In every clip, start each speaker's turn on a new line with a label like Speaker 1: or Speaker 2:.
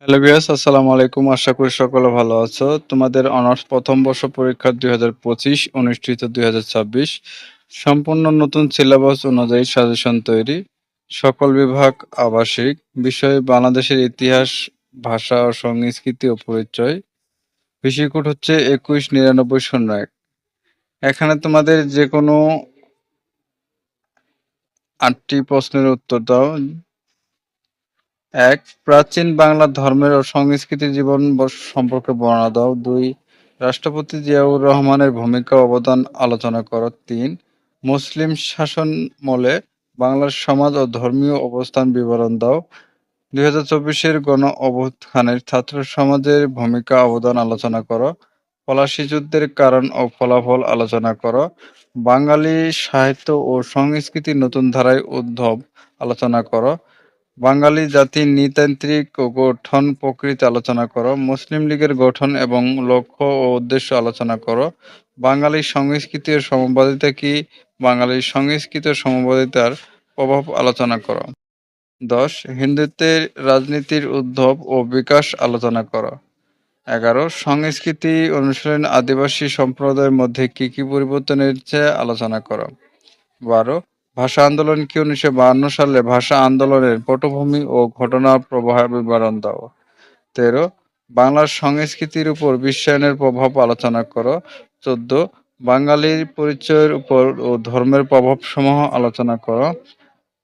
Speaker 1: Hello viewers, আসসালামু আলাইকুম। আশা করি সকলে ভালো আছো। তোমাদের অনার্স প্রথম বর্ষ পরীক্ষা ২০২৫ অনুষ্ঠিত ২০২৬ সম্পূর্ণ নতুন সিলেবাস অনুযায়ী সাজেশন তৈরি। সকল বিভাগ আবাসিক। বিষয় বাংলাদেশের ইতিহাস, ভাষা ও সংস্কৃতি ও পরিচয়। বিষয় কোড হচ্ছে ২১৯৯৯01। এখানে তোমাদের যেকোনো ৮টি প্রশ্নের উত্তর দাও। ১. প্রাচীন বাংলার ধর্মের ও সংস্কৃতির জীবন সম্পর্কে বর্ণনা দাও। ২. রাষ্ট্রপতি জিয়াউর রহমানের ভূমিকা ও অবদান আলোচনা করো। ৩. মুসলিম শাসনামলে বাংলার সমাজ ও ধর্মীয় অবস্থান বিবরণ দাও। ২০২৪-এর গণ-অভ্যুত্থানের ছাত্র সমাজের ভূমিকা অবদান আলোচনা করো। পলাশী যুদ্ধের কারণ ও ফলাফল আলোচনা করো। বাঙালি সাহিত্য ও সংস্কৃতির নতুন ধারায় উদ্ভব আলোচনা করো। বাঙালি জাতির নৃতাত্ত্বিক ও গঠন প্রকৃতি আলোচনা করো। মুসলিম লীগের গঠন এবং লক্ষ্য ও উদ্দেশ্য আলোচনা করো। বাঙালির সংস্কৃতি ও সমবাদিতা কি? বাঙালির সংস্কৃতি ও সমবাদিতার প্রভাব আলোচনা করো। ১০. হিন্দুত্বের রাজনীতির উদ্ভব ও বিকাশ আলোচনা করো। ১১. সংস্কৃতি অনুশীলন আদিবাসী সম্প্রদায়ের মধ্যে কি পরিবর্তন এনেছে আলোচনা করো। ১২. ভাষা আন্দোলন কি? ১৯৫২ সালে ভাষা আন্দোলনের পটভূমি ও ঘটনার প্রবাহ বিবরণ দাও। ১৩. বাংলার সংস্কৃতির উপর বিশ্বায়নের প্রভাব আলোচনা করো। ১৪. বাঙালির পরিচয়ের উপর ও ধর্মের প্রভাবসমূহ আলোচনা করো।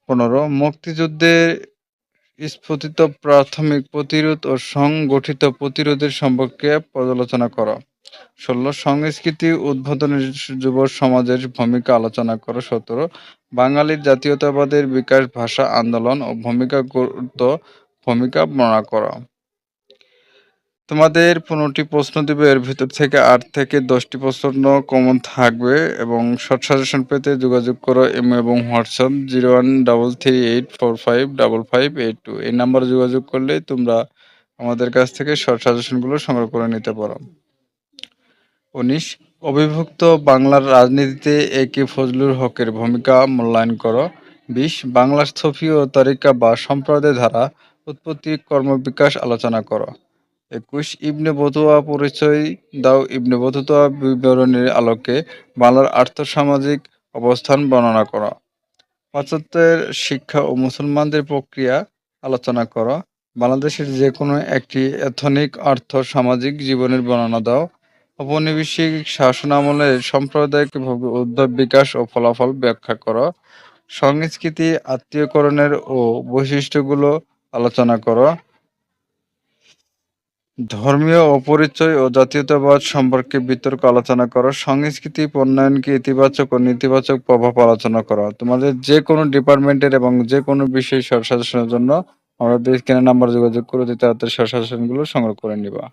Speaker 1: ১৫. মুক্তিযুদ্ধে স্ফুটিত প্রাথমিক প্রতিরোধ ও সংগঠিত প্রতিরোধের সম্পর্কে পর্যালোচনা করো। ১৬. সংস্কৃতি উদ্বোধনে যুব সমাজের ভূমিকা আলোচনা করো। ১৭. বাঙালির জাতীয়তাবাদের বিকাশ, ভাষা আন্দোলন ও ভূমিকা বর্ণনা করো। তোমাদের ১৫টি প্রশ্ন দিবে, এর ভিতর থেকে ৮ থেকে ১০টি প্রশ্ন কমন থাকবে এবং শর্ট সাজেশন পেতে যোগাযোগ করো ইমো এবং হোয়াটসঅ্যাপ 013384555582 এই নাম্বারে যোগাযোগ করলেই তোমরা আমাদের কাছ থেকে শর্ট সাজেশনগুলো সংগ্রহ করে নিতে পারো। ১৯. অবিভক্ত বাংলার রাজনীতিতে এ.কে ফজলুল হকের ভূমিকা মূল্যায়ন করো। ২০. বাংলার সুফি ও তরিকা বা সম্প্রদায় ধারা উৎপত্তি কর্মবিকাশ আলোচনা করো। ২১. ইবনে বতুতা পরিচয় দাও। ইবনে বতুতা বিবরণীর আলোকে বাংলার আর্থ-সামাজিক অবস্থান বর্ণনা করো। ৭৫. শিক্ষা ও মুসলমানদের প্রক্রিয়া আলোচনা করো। বাংলাদেশের যেকোনো একটি এথনিক আর্থ-সামাজিক জীবনের বর্ণনা দাও। ঔপনিবেশিক শাসনামলে সাম্প্রদায়িক উদ্ভব, বিকাশ ও ফলাফল ব্যাখ্যা করো। সংস্কৃতি আত্মীয়করণের ও বৈশিষ্ট্যগুলো আলোচনা করো। ধর্মীয় অপরিচয় ও জাতীয়তাবাদ সম্পর্কে বিতর্ক আলোচনা করো। সংস্কৃতি উন্নয়নকে ইতিবাচক ও নেতিবাচক প্রভাব আলোচনা করো। তোমাদের যে কোনো ডিপার্টমেন্টের এবং যে কোনো বিষয় শর্ট সাজেশনের জন্য আমাদের স্ক্রিনে নাম্বার যোগাযোগ করে দিতে তাড়াতাড়ি শর্ট সাজেশনগুলো সংগ্রহ করে নিবা।